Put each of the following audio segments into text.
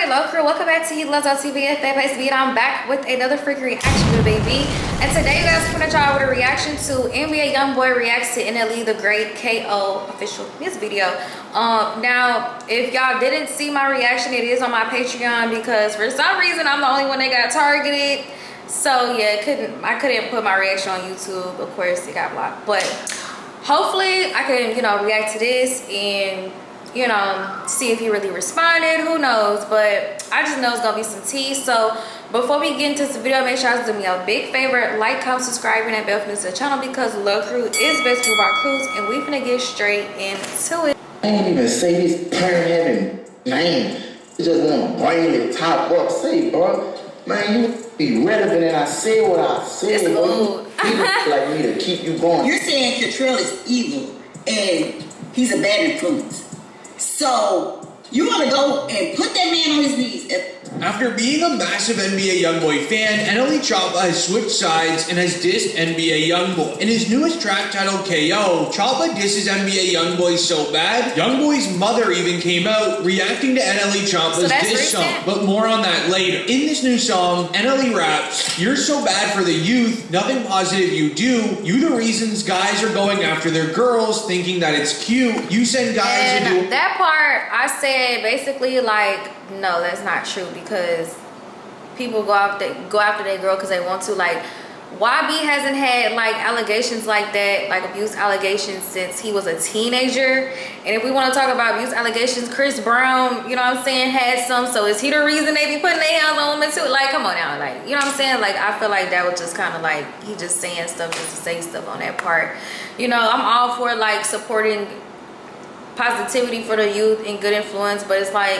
Hello crew, welcome back to He Loves Our TV at that place beat. I'm back with another freaking reaction video, baby. And today guys, I'm gonna try with a reaction to NBA Youngboy reacts to NLE The Great KO official music video. Now if y'all didn't see my reaction, it is on my Patreon because for some reason I'm the only one that got targeted. So yeah, I couldn't put my reaction on YouTube. Of course it got blocked. But hopefully I can, react to this and see if he really responded. Who knows? But I just know it's gonna be some tea. So before we get into this video, make sure you do me a big favor, like, comment, subscribe, and that bell for the channel because Love Crew is best for our crews, and we finna get straight into it. I ain't even say his parent having name. You just wanna bring the top up. Say, bro, man, you be relevant, and I said what I said. It's old. He look like me to keep you going. You're saying Catrell is evil and he's a bad influence. So you want to go and put that man on his knees. After being a massive NBA Youngboy fan, NLE Choppa has switched sides and has dissed NBA Youngboy. In his newest track titled KO, Choppa disses NBA Youngboy so bad, Youngboy's mother even came out reacting to NLE Choppa's diss song, but more on that later. In this new song, NLE raps, "You're so bad for the youth, nothing positive you do. You the reasons guys are going after their girls thinking that it's cute. You send guys to do..." That part, I said basically like, no, that's not true because people go after their girl because they want to. Like, YB hasn't had like allegations like that, like abuse allegations, since he was a teenager. And if we want to talk about abuse allegations, Chris Brown, had some. So is he the reason they be putting their hands on women too? Like, come on now, like, Like, I feel like that was just kind of like he just saying stuff just to say stuff on that part. I'm all for like supporting positivity for the youth and good influence, but it's like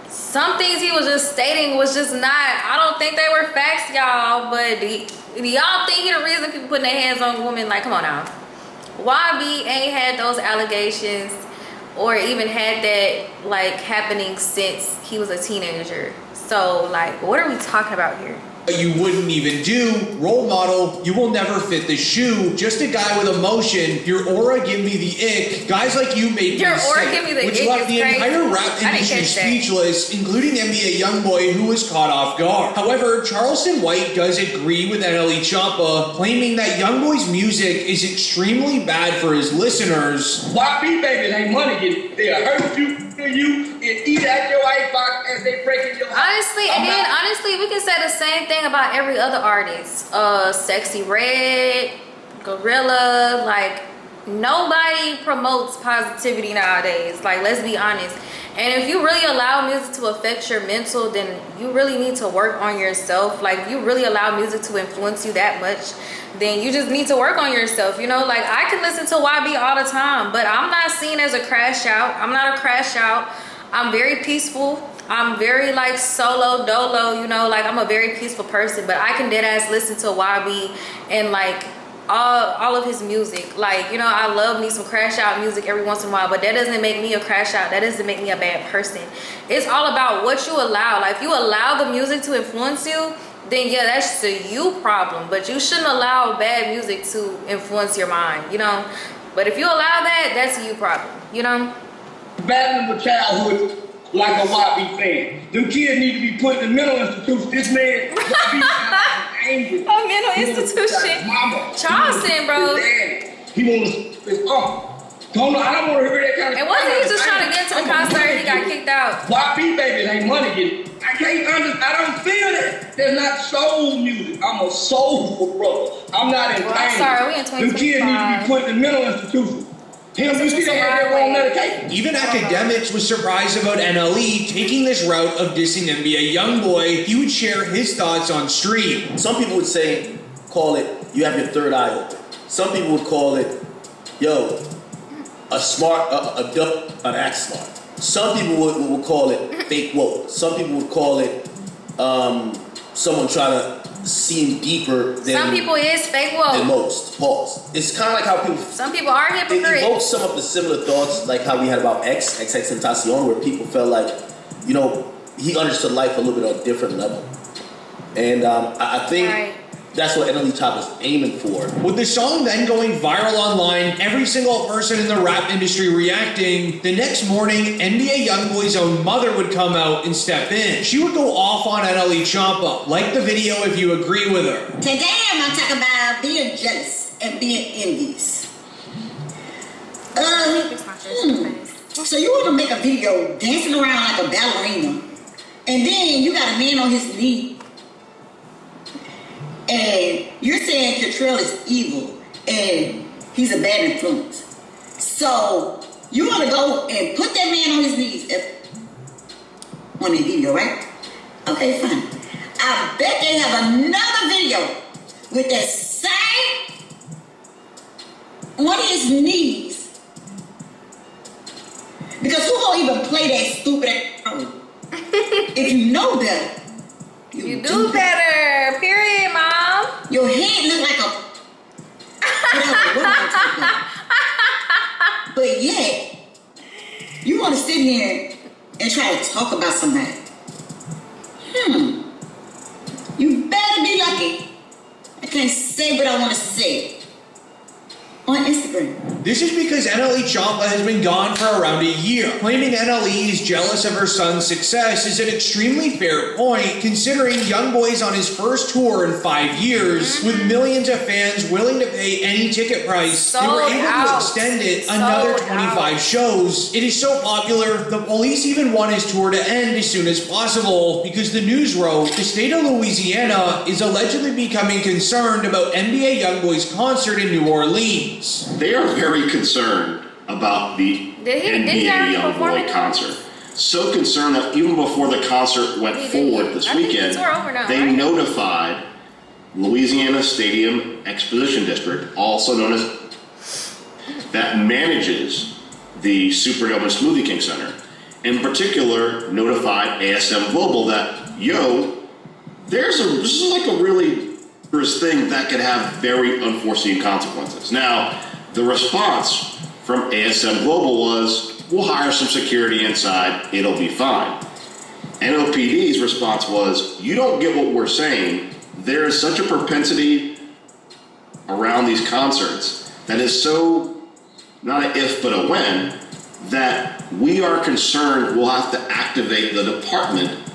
some things he was just stating was just not, I don't think they were facts, y'all. But do y'all think he the reason people putting their hands on women? Like, come on now. YB ain't had those allegations or even had that like happening since he was a teenager. So like, what are we talking about here? You wouldn't even do. Role model, you will never fit the shoe. Just a guy with emotion. Your aura give me the ick. Guys like you made your me aura sick, give me the which ick left the entire rap industry speechless, including NBA Youngboy, who was caught off guard. However, Charleston White does agree with NLE Choppa, claiming that Youngboy's music is extremely bad for his listeners. YB babies ain't money getting. They'll hurt you and eat at your icebox as they break in your house. Honestly, we can say the same thing about every other artist. Sexy Red, Gorilla, like nobody promotes positivity nowadays. Like, let's be honest. And if you really allow music to affect your mental, then you really need to work on yourself. Like, if you really allow music to influence you that much, then you just need to work on yourself. Like, I can listen to YB all the time, but I'm not seen as a crash out. I'm not a crash out. I'm very peaceful. I'm very like solo dolo, like I'm a very peaceful person, but I can dead ass listen to YB and like all of his music. Like, I love me some crash out music every once in a while, but that doesn't make me a crash out. That doesn't make me a bad person. It's all about what you allow. Like, if you allow the music to influence you, then yeah, that's the you problem. But you shouldn't allow bad music to influence your mind, But if you allow that, that's a you problem, Battling with childhood like a YB fan. Them kids need to be put in mental institution. This man angry. A mental institution. Mama. Charleston, bro. He wants his uncle. I don't want to hear that kind of. And wasn't he just trying to get to the concert? He got kicked out. YB babies ain't money getting. I don't feel that. They're not soul music. I'm a soulful brother. I'm not in pain. I'm sorry, we in 2025. Them kids need to be put in mental institution. You see they have their own medication. Even academics was surprised about NLE taking this route of dissing NBA Youngboy. He would share his thoughts on stream. Some people would say, call it, you have your third eye open. Some people would call it, yo, a dumb, an act smart. Some people would call it fake woke. Some people would call it someone trying to seem deeper than some people is fake woke than most. Pause. It's kind of like how people. Some people are hypocrites. It evokes some of the similar thoughts, like how we had about XXXTentacion, where people felt like, he understood life a little bit on a different level. And I think That's what NLE Choppa's aiming for. With the song then going viral online, every single person in the rap industry reacting, the next morning, NBA Youngboy's own mother would come out and step in. She would go off on NLE Choppa. Like the video if you agree with her. Today I'm gonna talk about being jealous and being envious. So you want to make a video dancing around like a ballerina, and then you got a man on his knee, and you're saying Catrell is evil and he's a bad influence. So you want to go and put that man on his knees on the video, right? Okay, fine. I bet they have another video with that same on his knees. Because who gonna even play that stupid role? If you know better, You do better. Period, Mom. Your head look like a whatever, what am I talking about? But yet, you want to sit here and try to talk about somebody. You better be lucky. I can't say what I want to say on Instagram. This is because NLE Choppa has been gone for around a year. Claiming NLE is jealous of her son's success is an extremely fair point, considering Youngboy's on his first tour in 5 years, with millions of fans willing to pay any ticket price. They were able to extend it another 25 shows. It is so popular, the police even want his tour to end as soon as possible, because the news wrote, the state of Louisiana is allegedly becoming concerned about NBA Youngboy's concert in New Orleans. They are very concerned about the NBA Youngboy concert. So concerned that even before the concert went forward this weekend, they notified Louisiana Stadium Exposition District, also known as that manages the Superdome and Smoothie King Center, in particular notified ASM Global that, this is like a really thing that could have very unforeseen consequences. Now, the response from ASM Global was, we'll hire some security inside, it'll be fine. NOPD's response was, you don't get what we're saying. There is such a propensity around these concerts that is so, not an if but a when, that we are concerned we'll have to activate the department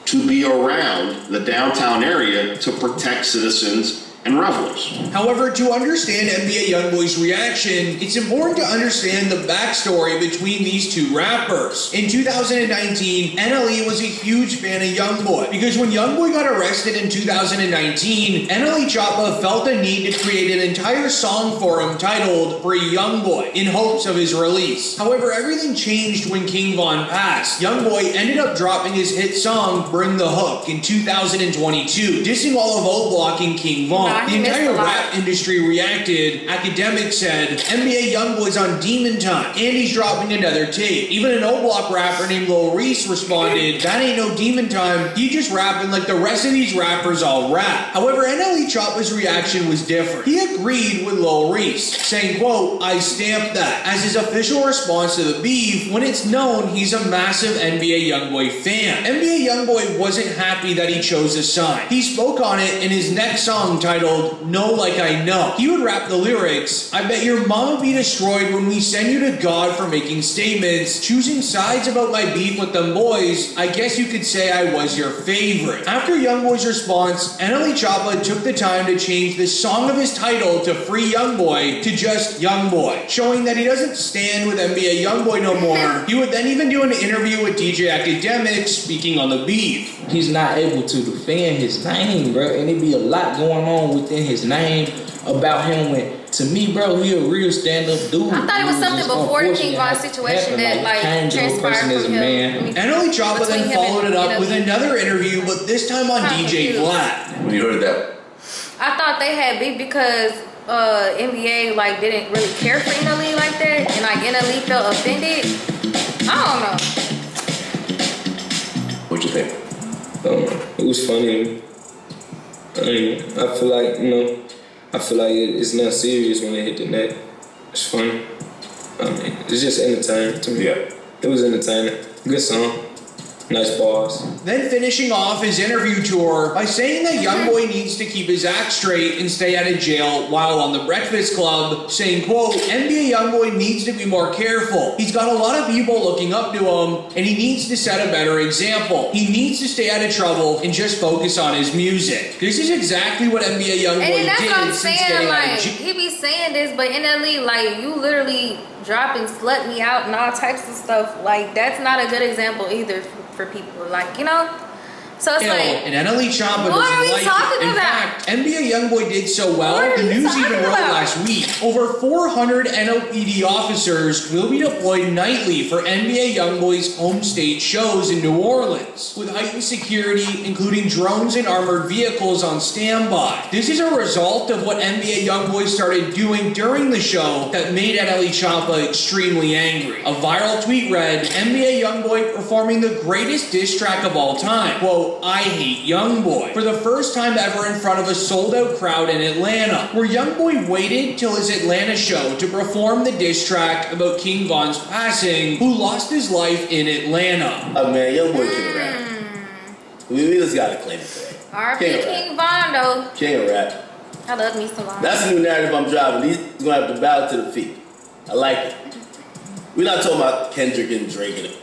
to be around the downtown area to protect citizens and revelers. However, to understand NBA Youngboy's reaction, it's important to understand the backstory between these two rappers. In 2019, NLE was a huge fan of Youngboy, because when Youngboy got arrested in 2019, NLE Choppa felt the need to create an entire song for him titled Free Youngboy, in hopes of his release. However, everything changed when King Von passed. Youngboy ended up dropping his hit song Bring the Hook in 2022, dissing all of O Block and King Von. The entire rap industry reacted. Academics said, NBA Youngboy's on demon time, and he's dropping another tape. Even an O-Block rapper named Lil Reese responded, that ain't no demon time, he just rapping like the rest of these rappers all rap. However, NLE Choppa's reaction was different. He agreed with Lil Reese, saying, quote, I stamped that, as his official response to the beef, when it's known he's a massive NBA Youngboy fan. NBA Youngboy wasn't happy that he chose to sign. He spoke on it in his next song titled Know Like I Know. He would rap the lyrics, I bet your mama be destroyed when we send you to God for making statements, choosing sides about my beef with them boys, I guess you could say I was your favorite. After Youngboy's response, NLE Choppa took the time to change the song of his title to Free Youngboy to just Youngboy, showing that he doesn't stand with NBA Youngboy no more. He would then even do an interview with DJ Academics speaking on the beef. He's not able to defend his name, bro, and it be a lot going on within his name about him. When to me, bro, he a real stand-up dude. I thought it was something before the King Von situation that transpired from him. NLE Choppa then followed it up with another interview, but this time on DJ Vlad. When you heard that, I thought they had beef because NBA didn't really care for NLE like that, and NLE felt offended. I don't know. what'd you think? It was funny. I feel like, it's not serious when they hit the net. It's funny. It's just entertaining to me. Yeah. It was entertaining. Good song. Nice bars. Then finishing off his interview tour by saying that Youngboy needs to keep his act straight and stay out of jail while on the Breakfast Club, saying, quote, NBA Youngboy needs to be more careful. He's got a lot of people looking up to him, and he needs to set a better example. He needs to stay out of trouble and just focus on his music. This is exactly what NBA Youngboy did. And that's what I'm since saying, getting like, out of jail. he be saying this, but NLE, like, you literally dropping Slut Me Out and all types of stuff. Like, that's not a good example either for people, like, you know. So it's like, and NLE Chamba what are we doesn't like talking it. In about? fact, NBA Youngboy did so well, the news even wrote last week. Over 400 NLPD officers will be deployed nightly for NBA Youngboy's home state shows in New Orleans, with heightened security, including drones and armored vehicles on standby. This is a result of what NBA Youngboy started doing during the show that made NLE Chamba extremely angry. A viral tweet read, NBA Youngboy performing the greatest diss track of all time. Quote, I hate Youngboy. For the first time ever in front of a sold-out crowd in Atlanta, where Youngboy waited till his Atlanta show to perform the diss track about King Von's passing, who lost his life in Atlanta. Oh man, Youngboy king of rap. We just gotta claim it today. R.I.P. King Von, though. King of rap. I love me some Von. That's a new narrative I'm driving. He's gonna have to bow to the feet. I like it. We're not talking about Kendrick and Drake.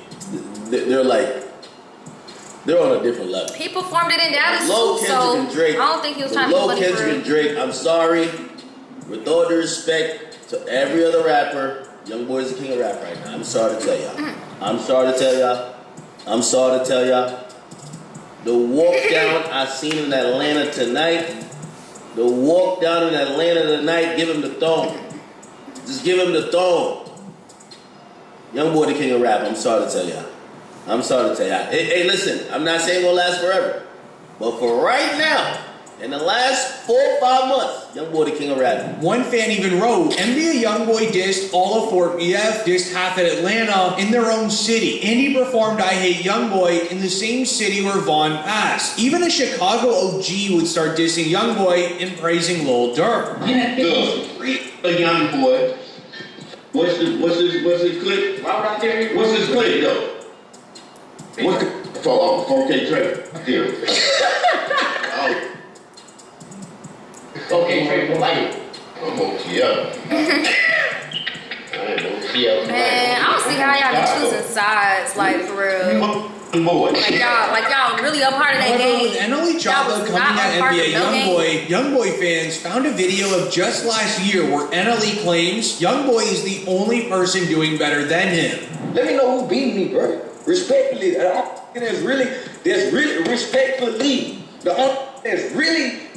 They're on a different level. He performed it in Dallas Low too, Kendrick so and Drake, I don't think he was trying to be low funny for Kendrick real. and Drake. I'm sorry. With all due respect to every other rapper, Youngboy is the king of rap right now. I'm sorry to tell y'all. I'm sorry to tell y'all. I'm sorry to tell y'all. The walk down I seen in Atlanta tonight. The walk down in Atlanta tonight. Give him the throne. Just give him the throne. Youngboy the king of rap. I'm sorry to tell y'all. I'm sorry to tell y'all. Hey, listen, I'm not saying it's gonna last forever. But for right now, in the last 4 or 5 months, Youngboy the king of rap. One fan even wrote, NBA Youngboy dissed all of Fort BF, dissed half at Atlanta in their own city. And he performed I Hate Youngboy in the same city where Von passed. Even a Chicago OG would start dissing Youngboy and praising Lil Durk. A Youngboy. What's his clip? What's his clip though? What's the 4K Trey? Here. Okay, Trey, what like it? I'm gonna tee up. Man, I don't see how y'all be choosing sides, like, for real. Like y'all really a part of that game. With NLE Chamba coming at NBA Youngboy fans found a video of just last year where NLE claims Youngboy is the only person doing better than him. Let me know who beat me, bro. Respectfully, there's really respectfully. The only that's really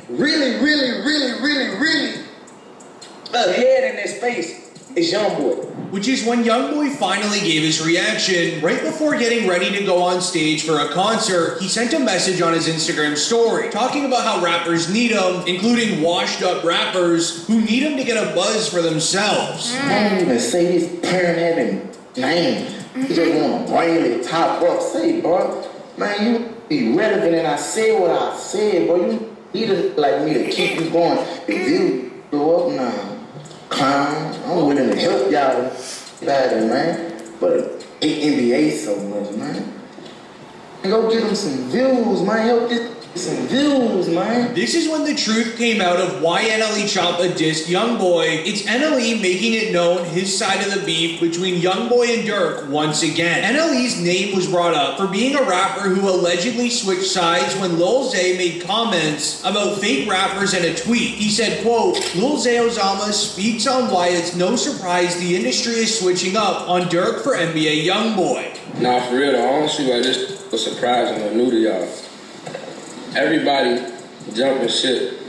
ahead in this space is Youngboy. Which is when Youngboy finally gave his reaction. Right before getting ready to go on stage for a concert, he sent a message on his Instagram story talking about how rappers need him, including washed up rappers who need him to get a buzz for themselves. I don't even say this parent having name. You just want to bring the top up. Say, bro, man, you be relevant, and I said what I said, bro. You need to like me to keep you going. If you go up now, clown, I'm willing to help y'all better, man. But NBA so much, man. Go get them some views, man. Help this some views, man. This is when the truth came out of why NLE Chamba dissed Youngboy. It's NLE making it known his side of the beef between Youngboy and Durk once again. NLE's name was brought up for being a rapper who allegedly switched sides when Lil Zay made comments about fake rappers in a tweet. He said, quote, Lil Zay Ozama speaks on why it's no surprise the industry is switching up on Durk for NBA Youngboy. Nah, for real though, I don't see why this was surprising or new to y'all. Everybody jumping ship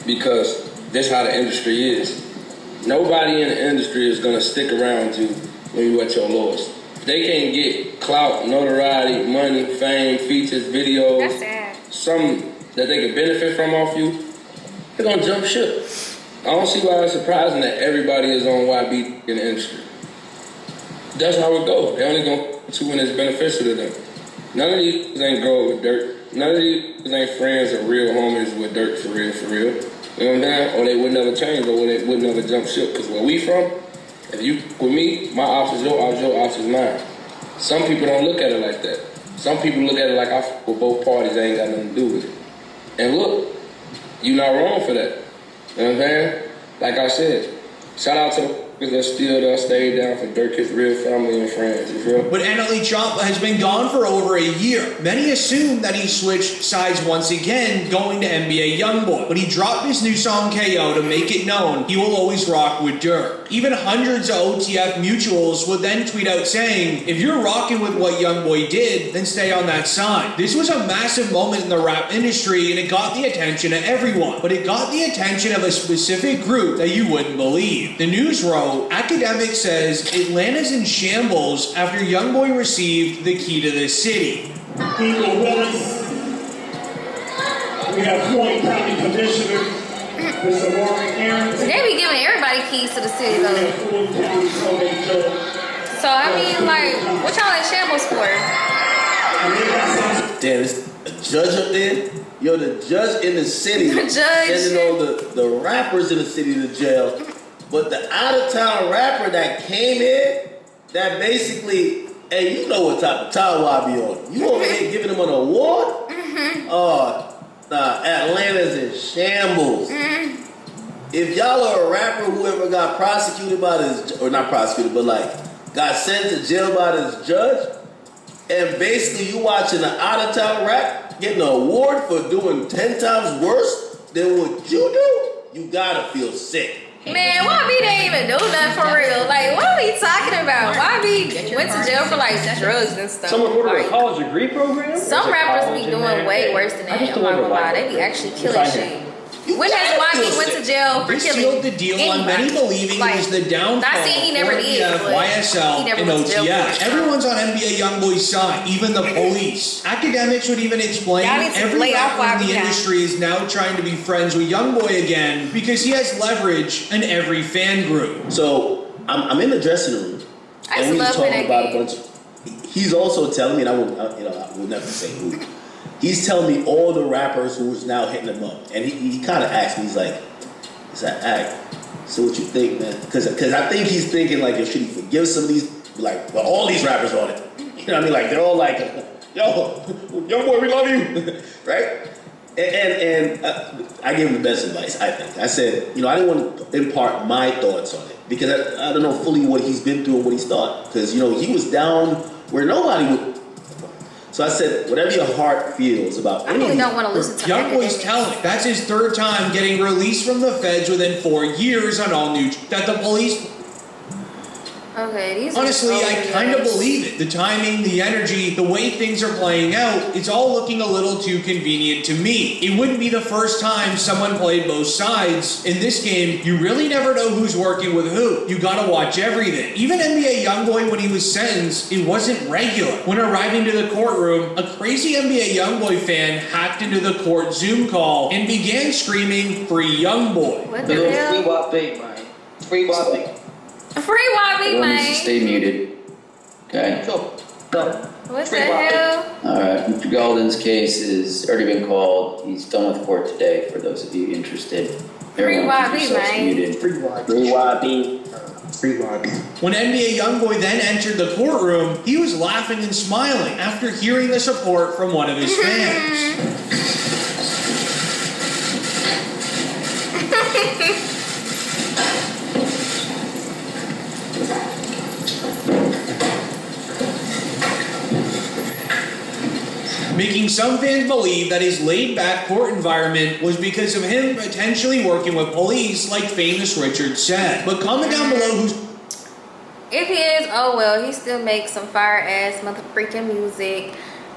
because that's how the industry is. Nobody in the industry is gonna stick around you when you at your lowest. If they can't get clout, notoriety, money, fame, features, videos, That's sad. something that they can benefit from off you, they're gonna jump ship. I don't see why it's surprising that everybody is on YB in the industry. That's how it goes. They only gonna put you when it's beneficial to them. None of these ain't grow with Durk. None of these ain't friends or real homies with Durk for real, for real. You know what I'm saying? Or they would never change, or they would never jump ship. Because where we from, if you with me, my ops is your ops is mine. Some people don't look at it like that. Some people look at it like I fuck with both parties, ain't got nothing to do with it. And look, you not wrong for that. You know what I'm saying? Like I said, shout out to the that still done stayed down for Dirk, his real family and friends, you feel? But NLE Choppa has been gone for over a year. Many assume that he switched sides once again, going to NBA Youngboy. But he dropped his new song KO to make it known he will always rock with Dirk. Even hundreds of OTF mutuals would then tweet out saying, if you're rocking with what Youngboy did, then stay on that side. This was a massive moment in the rap industry and it got the attention of everyone. But it got the attention of a specific group that you wouldn't believe. The news wrote, Academic says Atlanta's in shambles after Youngboy received the key to the city. Eagle Willis. We have Floyd County Commissioner, Mr. Warren Aaron. They be giving everybody keys to the city though. So I mean, like, what y'all in shambles for? Damn, it's a judge up there. Yo, the judge in the city The judge. sending all the rappers in the city to jail. But the out-of-town rapper that came in, that basically, hey, you know what type of tower I be on. You over here giving him an award? Oh, nah, Atlanta's in shambles. If y'all are a rapper who ever got prosecuted by this, or not prosecuted, but like, got sent to jail by this judge, and basically you watching an out-of-town rap getting an award for doing 10 times worse than what you do, you gotta feel sick. Man, why be they even do nothing for real? Like, what are we talking about? Why be went to jail for like drugs and stuff? Someone ordered Like, a college degree program? some rappers be doing way worse than that. I'm not gonna lie, they be actually killing shit. When has YB went to jail for This killing sealed the deal on many believing it was the downfall not saying he never of did, OTF, but YSL, he never and went to jail for OTF. it. Everyone's on NBA Youngboy's side, even the police. Academics would even explain Y'all need to every lay off rapper in the YB now. industry is now trying to be friends with Youngboy again because he has leverage in every fan group. So I'm in the dressing room, I and we used was to love talking that about a game. bunch. He's also telling me, and I will never say who. He's telling me all the rappers who was now hitting him up, and he kind of asked me, he's like, so what you think, man? Because I think he's thinking like, should he forgive some of these, like, well, all these rappers on it. You know what I mean? Like, they're all like, yo, boy, we love you, right? And I gave him the best advice, I think. I said, I didn't want to impart my thoughts on it because I don't know fully what he's been through and what he's thought. Because, he was down where nobody would. So I said, whatever your heart feels about I really don't want to listen to Youngboy's Academics. telling. That's his third time getting released from the feds within 4 years on all new. That the police. Okay, these are Honestly, so I kind of nice. believe it. The timing, the energy, the way things are playing out, it's all looking a little too convenient to me. It wouldn't be the first time someone played both sides. In this game, you really never know who's working with who. You gotta watch everything. Even NBA Youngboy, when he was sentenced, it wasn't regular. When arriving to the courtroom, a crazy NBA Youngboy fan hacked into the court Zoom call and began screaming, "Free Youngboy." What the hell? Free Wap man. Free Wap. Free YB, man. Stay muted. Okay. What the hell? Alright, Mr. Golden's case has already been called. He's done with court today, for those of you interested. Free Everyone keep YB, yourselves man. muted. Free YB. Free YB. When NBA Youngboy then entered the courtroom, he was laughing and smiling after hearing the support from one of his fans. Making some fans believe that his laid-back court environment was because of him potentially working with police, like famous Richard said. But comment down below who's... If he is, oh well, he still makes some fire-ass motherfucking music.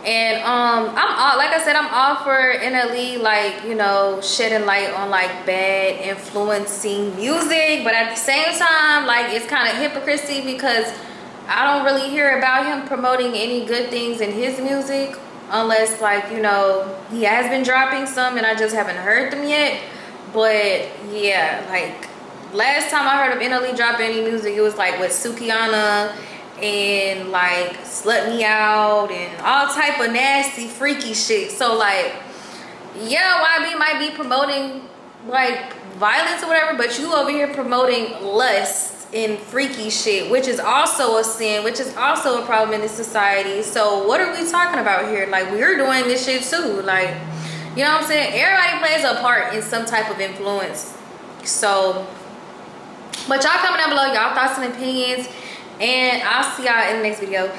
And I'm all, like I said, I'm all for NLE, like, shedding light on like bad influencing music. But at the same time, like, it's kind of hypocrisy because I don't really hear about him promoting any good things in his music. Unless, like, he has been dropping some and I just haven't heard them yet. But, yeah, like, last time I heard of NLE dropping any music, it was, like, with Sukiana and, like, Slut Me Out and all type of nasty, freaky shit. So, like, yeah, YB might be promoting, like, violence or whatever, but you over here promoting lust in freaky shit, which is also a sin, which is also a problem in this society. So what are we talking about here? Like, we're doing this shit too. Like, you know what I'm saying? Everybody plays a part in some type of influence. So, but y'all comment down below y'all thoughts and opinions, and I'll see y'all in the next video.